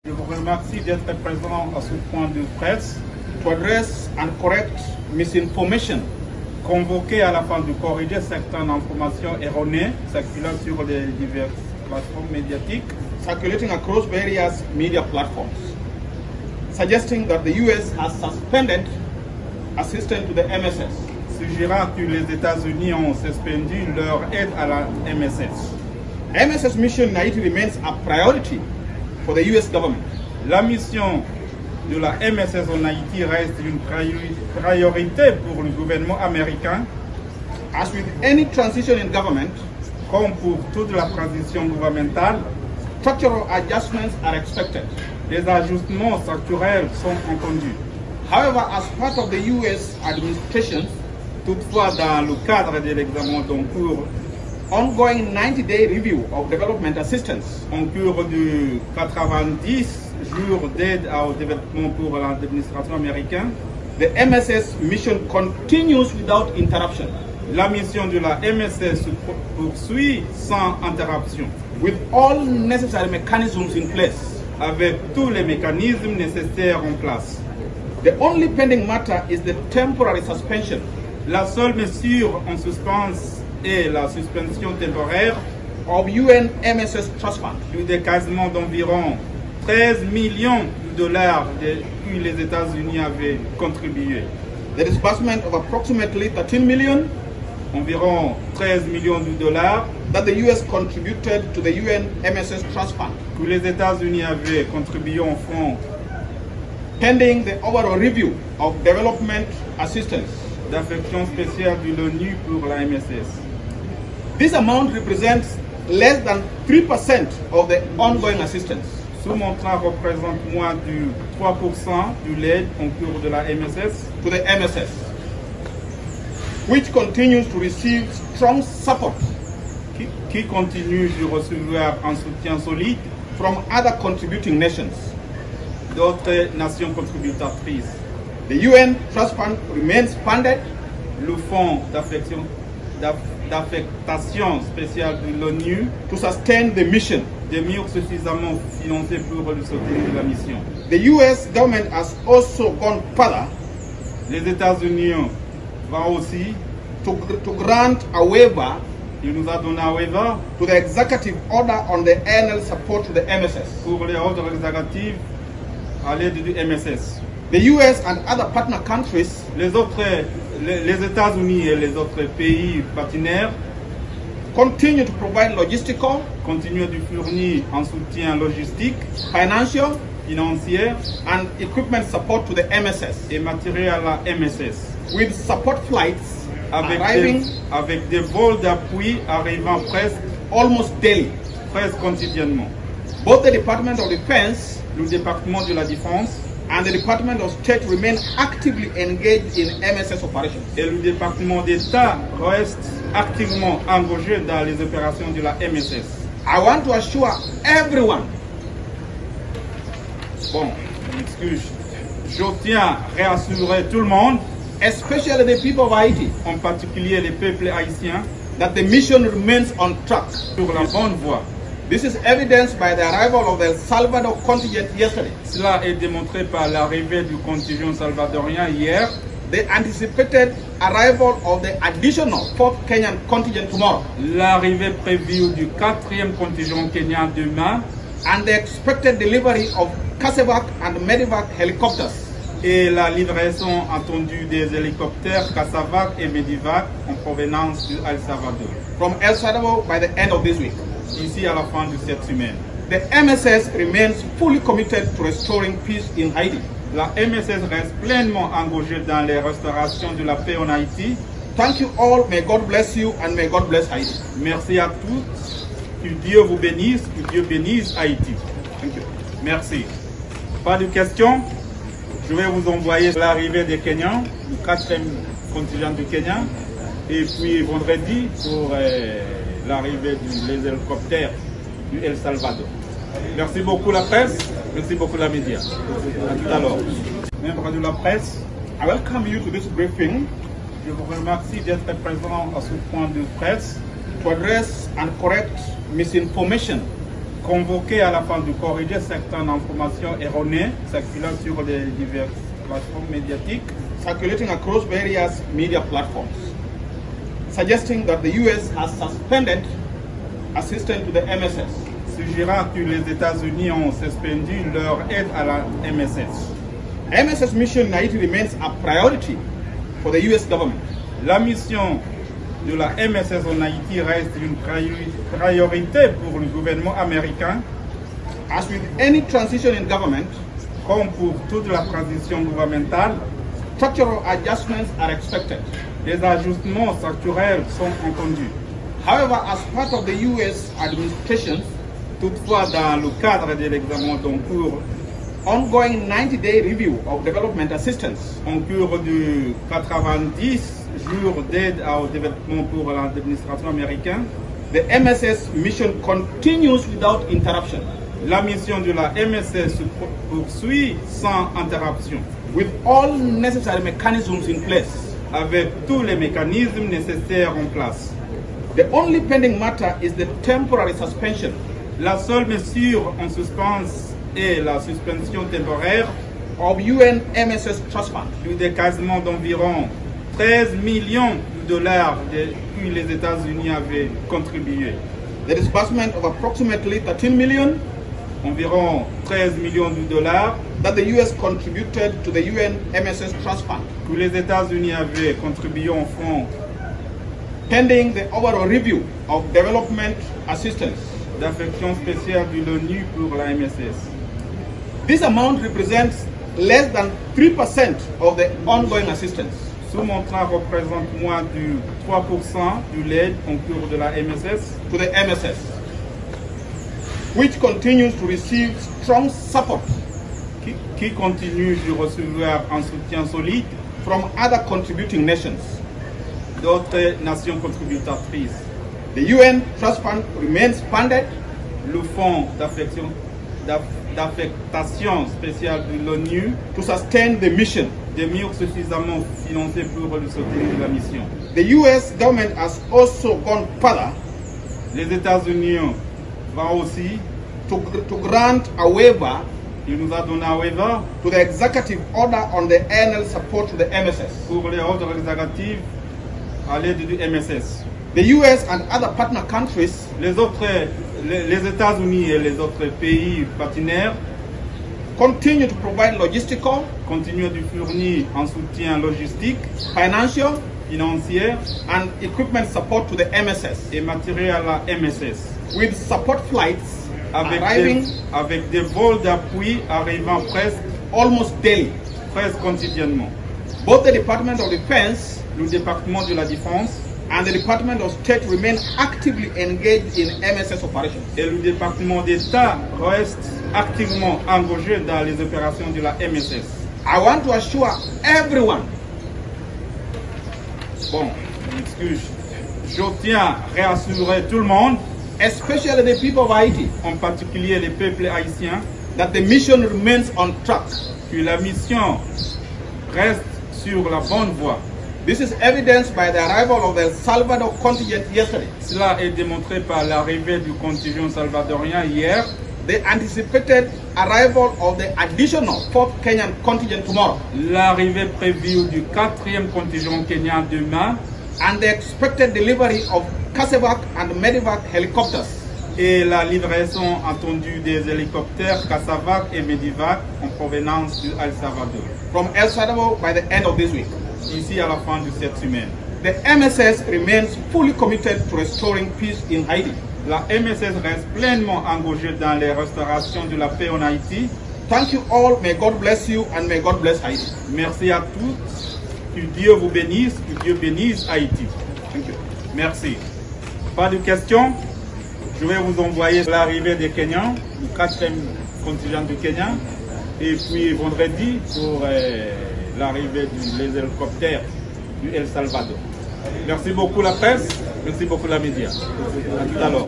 Je vous remercie d'être présent à ce point de presse to address and correct misinformation, convoquer à la fin de corriger certaines informations erronées circulant sur les diverses plateformes médiatiques, circulating across various media platforms, suggesting that the US has suspended assistance to the MSS. Suggérant que les États-Unis ont suspendu leur aide à la MSS. MSS mission in Haiti remains a priority for the US government. La mission de la MSS en Haïti reste une priorité pour le gouvernement américain. As with any transition in government, comme pour toute la transition gouvernementale, structural adjustments are expected. Les ajustements structurels sont entendus. However, as part of the US administration, toutefois, dans le cadre de l'examen d'en cours, ongoing 90-day review of development assistance, en cours de 90 jours d'aide au développement pour l'administration américaine, the MSS mission continues without interruption. La mission de la MSS se poursuit sans interruption, with all necessary mechanisms in place, avec tous les mécanismes nécessaires en place. The only pending matter is the temporary suspension. La seule mesure en suspens est la suspension temporaire of UN MSS Trust Fund, du décaissement d'environ 13 millions de dollars que les États-Unis avaient contribué. The disbursement of approximately 13 million, environ 13 millions de dollars, that the US contributed to the UN MSS Trust Fund, que les États-Unis avaient contribué en fonds, pending the overall review of development assistance d'affection spéciale de l'ONU pour la MSS. This amount represents less than 3% of the ongoing assistance. Ce montant représente moins de 3% de l'aide en cours de la MSS to the MSS, which continues to receive strong support, qui continue de recevoir un soutien solide from other contributing nations, d'autres nations contributrices. The UN Trust Fund remains funded. Le fonds d'affectation spéciale de l'ONU to sustain the mission, demeure suffisamment financé pour le soutenir la mission. The US government has also gone further. Les États-Unis vont aussi to grant a waiver. Il nous a donné un waiver to the executive order on the annual support to the MSS. Pour les ordres exécutifs à l'aide du MSS. The US and other partner countries, les États-Unis et les autres pays partenaires, continue to provide logistical, continuent de fournir un soutien logistique, financial, financier, and equipment support to the MSS et matériel à la MSS, with support flights avec des vols d'appui arrivant presque almost daily, presque quotidiennement. Both the Department of Defense, le département de la Défense, and the Department of State remain actively engaged in MSS operations. Et le département d'État reste activement engagé dans les opérations de la MSS. I want to assure everyone. Bon, excuse. Je tiens à réassurer tout le monde, especially the people of Haiti, en particulier les peuples haïtiens, that the mission remains on track, sur la bonne voie. This is evidenced by the arrival of the El Salvador contingent yesterday. Cela est démontré par l'arrivée du contingent salvadorien hier. The anticipated arrival of the additional 4th Kenyan contingent tomorrow. L'arrivée prévue du 4e contingent kenyan demain. And the expected delivery of CASEVAC and MEDEVAC helicopters. Et la livraison attendue des hélicoptères CASEVAC et MEDEVAC en provenance du El Salvador. From El Salvador by the end of this week. Ici à la fin de cette semaine. The MSS remains fully committed to restoring peace in Haiti. La MSS reste pleinement engagée dans les restaurations de la paix en Haïti. Thank you all. May God bless you and may God bless Haiti. Merci à tous. Que Dieu vous bénisse, que Dieu bénisse Haïti. Thank you. Merci. Pas de questions? Je vais vous envoyer l'arrivée des Kenyans, du 4e contingent du Kenya. Et puis vendredi pour l'arrivée des hélicoptères du El Salvador. Merci beaucoup la presse, merci beaucoup la média. À tout à l'heure. Membres de la presse, I welcome you to this briefing. Je vous remercie d'être présent à ce point de presse to address and correct misinformation, convoqué à la fin de corriger certaines informations erronées circulant sur les diverses plateformes médiatiques, circulating across various media platforms, suggesting that the US has suspended assistance to the MSS. Suggérant que les États-Unis ont suspendu leur aide à la MSS. MSS mission in Haiti remains a priority for the US government. La mission de la MSS en Haïti reste une priorité pour le gouvernement américain. As with any transition in government, comme pour toute la transition gouvernementale, structural adjustments are expected. Les ajustements structurels sont entendus. However, as part of the US administration, toutefois, dans le cadre de l'examen d'en cours, ongoing 90-day review of development assistance, en cours de 90 jours d'aide au développement pour l'administration américaine, the MSS mission continues without interruption. La mission de la MSS se poursuit sans interruption, with all necessary mechanisms in place, avec tous les mécanismes nécessaires en place. The only pending matter is the temporary suspension. La seule mesure en suspens est la suspension temporaire of UN MSS Trust Fund, du décaissement d'environ 13 millions de dollars que les États-Unis avaient contribué. The disbursement of approximately 13 million, environ 13 millions de dollars, that the US contributed to the UN MSS Trust Fund, que les États-Unis avaient contribué en fonds, pending the overall review of development assistance d'affection spéciale de l'ONU pour la MSS. This amount represents less than 3% of the ongoing assistance. Ce montant représente moins de 3% de l'aide en cours de la MSS, to the MSS, which continues to receive strong support qui continue de recevoir un soutien solide from other contributing nations. D'autres nations contributrices. The UN Trust Fund remains funded. Le fonds d'affectation spéciale de l'ONU to sustain the mission. Demeure suffisamment financé pour le soutenir de la mission. The US government has also gone further. Les États-Unis vont aussi to grant a waiver. Il nous a donné un waiver to the executive order on the annual support to the MSS. Pour les ordres exécutifs à l'aide du MSS. The US and other partner countries, les États-Unis et les autres pays partenaires, continue to provide logistical, continuent de fournir un soutien logistique, financial, financier, and equipment support to the MSS et matériel à la MSS, with support flights avec des vols d'appui arrivant presque almost daily, presque quotidiennement. Both the Department of Defense, le département de la Défense, and the Department of State remain actively engaged in MSS operations. Et le département d'État reste activement engagé dans les opérations de la MSS. I want to assure everyone. Bon, excuse. Je tiens à réassurer tout le monde, especially the people of Haiti, en particulier les peuples haïtiens, that the mission remains on track. Que la mission reste sur la bonne voie. This is evidenced by the arrival of the El Salvador contingent yesterday. Cela est démontré par l'arrivée du contingent salvadorien hier. The anticipated arrival of the additional 4th Kenyan contingent tomorrow. L'arrivée prévue du 4e contingent kenyan demain. And the expected delivery of CASEVAC and MEDEVAC helicopters. Et la livraison attendue des hélicoptères CASEVAC et MEDEVAC en provenance du El Salvador. From El Salvador by the end of this week. Ici à la fin de cette semaine. The MSS remains fully committed to restoring peace in Haiti. La MSS reste pleinement engagée dans les restaurations de la paix en Haïti. Thank you all. May God bless you and may God bless Haiti. Merci à tous. Que Dieu vous bénisse, que Dieu bénisse Haïti. Thank you. Merci. Pas de questions? Je vais vous envoyer l'arrivée des Kenyans, du 4e contingent du Kenya. Et puis vendredi pour l'arrivée des hélicoptères du El Salvador. Merci beaucoup la presse, merci beaucoup la média. À tout à l'heure.